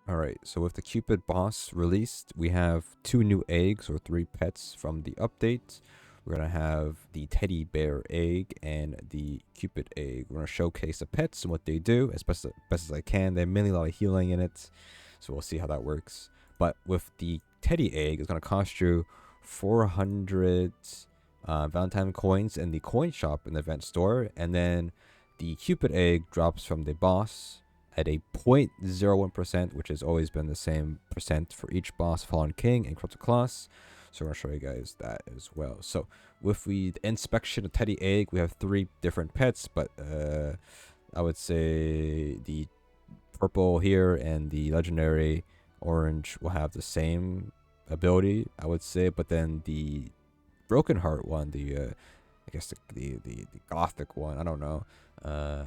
Alright, so with the Cupid boss released, we have 2 new eggs or 3 pets from the update. We're going to have the teddy bear egg and the Cupid egg. We're going to showcase the pets and what they do as best as I can. They have mainly a lot of healing in it, so we'll see how that works. But with the teddy egg, it's going to cost you 400 Valentine coins in the coin shop in the event store. And then the Cupid egg drops from the boss at a 0.01%, which has always been the same percent for each boss, Fallen King, and Corrupted Class. So we're going to show you guys that as well. So with the inspection of Teddy Egg, we have 3 different pets, but I would say the purple here and the legendary orange will have the same ability, I would say, but then the Broken Heart one, I guess the gothic one, I don't know,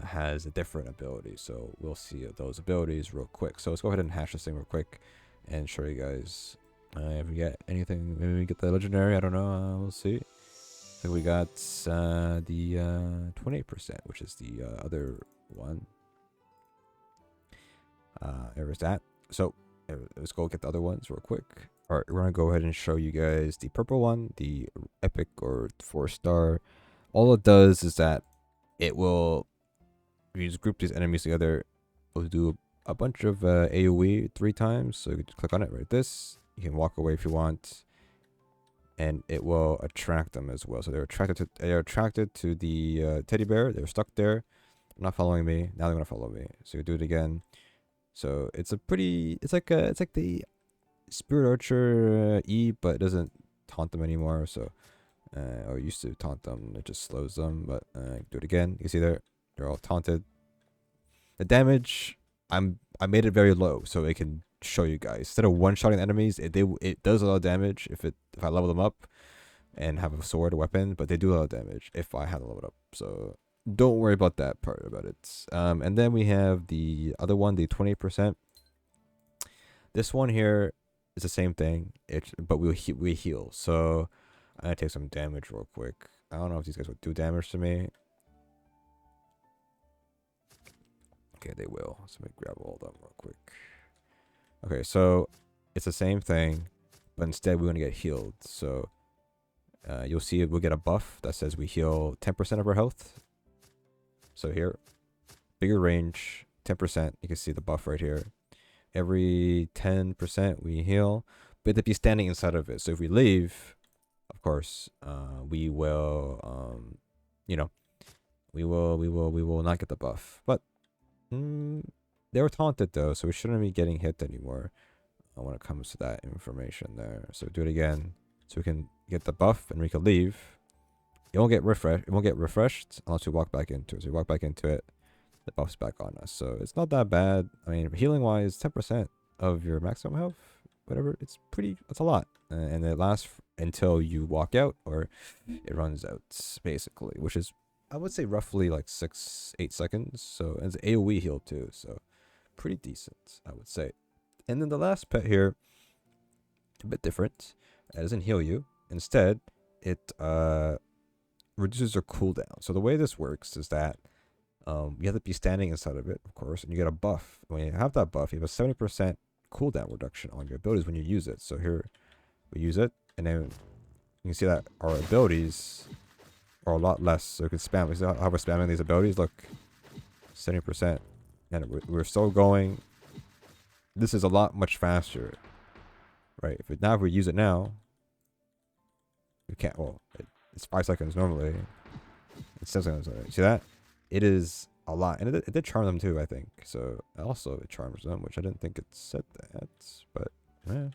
has a different ability. So we'll see those abilities real quick. So let's go ahead and hash this thing real quick and show you guys if we get anything. Maybe we get the legendary, I don't know, we'll see. I think we got the 28%, which is the other one. There is that. So let's go get the other ones real quick. Alright, we're gonna go ahead and show you guys the purple one, the epic or 4-star. All it does is that it will, if you just group these enemies together, it'll do a bunch of AoE 3 times. So you can just click on it right this. You can walk away if you want, and it will attract them as well. So they're attracted to the teddy bear. They're stuck there, not following me. Now they're gonna follow me. So you do it again. So it's like the Spirit Archer E, but it doesn't taunt them anymore. So or it used to taunt them, it just slows them. But do it again. You see they're all taunted. The damage, I made it very low so it can show you guys. Instead of one-shotting enemies, it does a lot of damage if I level them up and have a sword or weapon, but they do a lot of damage if I have to level it up. So don't worry about that part about it. And then we have the other one, the 28%. This one here is the same thing, but we heal. So I'm gonna take some damage real quick. I don't know if these guys would do damage to me. Okay, they will. So let me grab all of them real quick. Okay, so it's the same thing, but instead we're gonna get healed. So you'll see we'll get a buff that says we heal 10% of our health. So here, bigger range, 10%. You can see the buff right here. Every 10% we heal, but to be standing inside of it. So if we leave, of course, we will, we will not get the buff. But they were taunted though, so we shouldn't be getting hit anymore when it comes to that information there. So do it again, so we can get the buff and we can leave. It won't get refreshed. It won't get refreshed unless we walk back into it. So we walk back into it, the buff's back on us. So it's not that bad. I mean, healing wise, 10% of your maximum health, whatever. It's a lot, and it lasts until you walk out or it runs out, basically, which is, I would say, roughly like 6-8 seconds. So it's AoE heal too, so pretty decent, I would say. And then the last pet here, a bit different. It doesn't heal you. Instead, it reduces your cooldown. So the way this works is that you have to be standing inside of it, of course, and you get a buff. When you have that buff, you have a 70% cooldown reduction on your abilities when you use it. So here, we use it, and then you can see that our abilities are a lot less. So you can spam. See how we're spamming these abilities? Look, 70%, and we're still going. This is a lot much faster, right? If we use it now, we can't. Well, it's 5 seconds normally. It's 7 seconds. See that? It is a lot, and it did charm them too, I think. So also it charms them, which I didn't think it said that, but yeah,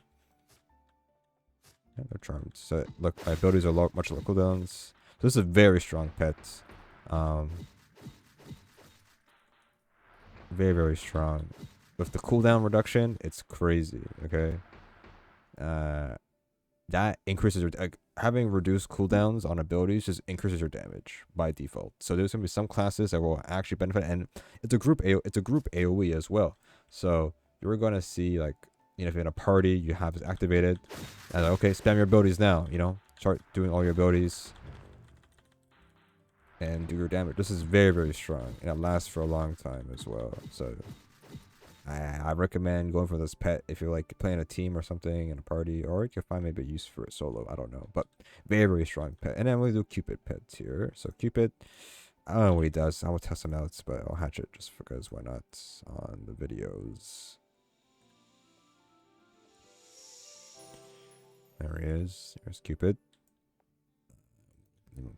they're charmed. So look, my abilities are much lower cooldowns. So this is a very strong pet. Very, very strong. With the cooldown reduction, it's crazy. Okay, that increases your having reduced cooldowns on abilities just increases your damage by default. So there's gonna be some classes that will actually benefit, and it's a group AoE as well. So you're gonna see, like, if you're in a party, you have this activated, and okay, spam your abilities now. Start doing all your abilities and do your damage. This is very, very strong, and it lasts for a long time as well. So I recommend going for this pet if you're like playing a team or something in a party, or you can find maybe a use for it solo. I don't know, but very, very strong pet. And then we do Cupid pets here. So Cupid, I don't know what he does. I will test him out, but I'll hatch it just because why not on the videos. There he is. There's Cupid.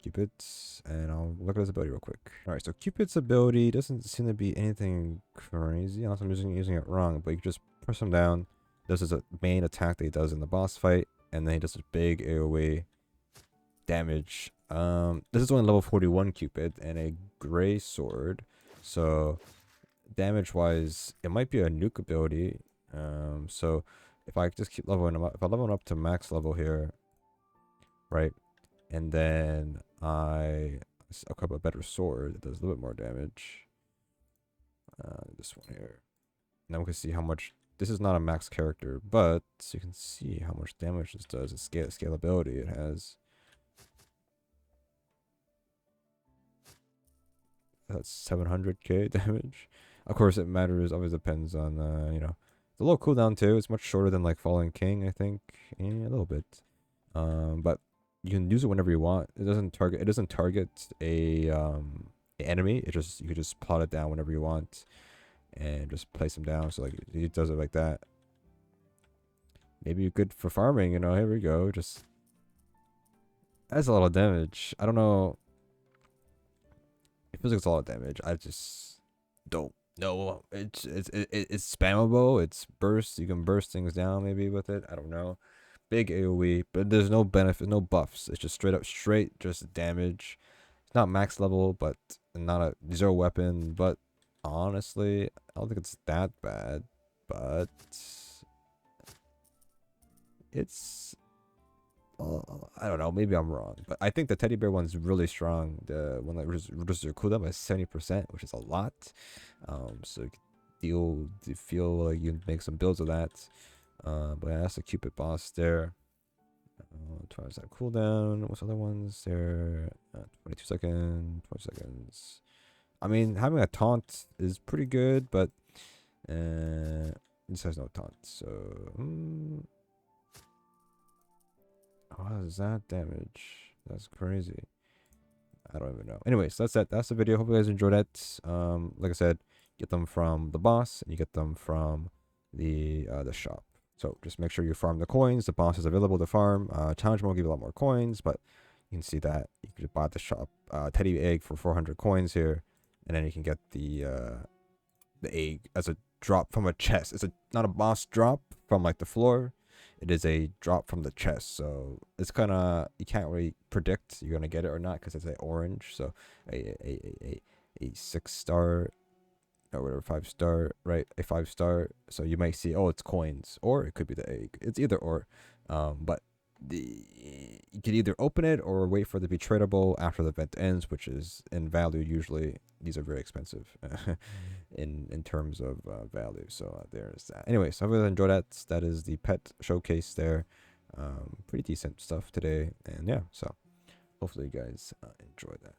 Cupid's, and I'll look at his ability real quick. Alright, so Cupid's ability doesn't seem to be anything crazy, unless I'm using it wrong, but you can just press him down. This is a main attack that he does in the boss fight, and then he does a big AoE damage. This is only level 41 Cupid and a gray sword, so damage wise, it might be a nuke ability. So if I just keep leveling him up, if I level him up to max level here, right? And then I equip a better sword that does a little bit more damage. This one here. Now we can see how much. This is not a max character, but you can see how much damage this does. It's scalability. It has. That's 700k damage. Of course, it matters. Always depends on the low cooldown too. It's much shorter than like Fallen King, I think. Yeah, a little bit. But you can use it whenever you want. It doesn't target a enemy. You can just plot it down whenever you want and just place them down. So like it does it like that. Maybe you're good for farming, here we go. Just that's a lot of damage. I don't know. It feels like it's a lot of damage. I just don't know. It's spammable. It's burst. You can burst things down maybe with it. I don't know. Big AoE, but there's no benefit, no buffs. It's just straight just damage. It's not max level, but not a zero weapon. But honestly, I don't think it's that bad. But it's I don't know. Maybe I'm wrong, but I think the teddy bear one's really strong. The one that reduces your cooldown by 70%, which is a lot. So you feel like you can make some builds of that. But yeah, that's the Cupid boss there. Twice that cooldown. What's other ones there? 22 seconds, 20 seconds. I mean, having a taunt is pretty good, but this has no taunt. So, how does that damage? That's crazy. I don't even know. Anyways, that's it. That's the video. Hope you guys enjoyed it. Like I said, get them from the boss, and you get them from the shop. So just make sure you farm the coins. The boss is available to farm. Challenge mode will give you a lot more coins, but you can see that you can just buy the shop teddy egg for 400 coins here, and then you can get the egg as a drop from a chest. It's not a boss drop from like the floor. It is a drop from the chest. So it's kind of, you can't really predict you're gonna get it or not because it's an orange. So a 6-star. Or whatever, 5-star, right? A 5-star. So you might see, oh, it's coins, or it could be the egg. It's either or. But you could either open it or wait for it to be tradable after the event ends, which is in value. Usually, these are very expensive in terms of value. So there's that. Anyways, I really enjoyed that. That is the pet showcase there. Pretty decent stuff today, and yeah. So hopefully, you guys enjoy that.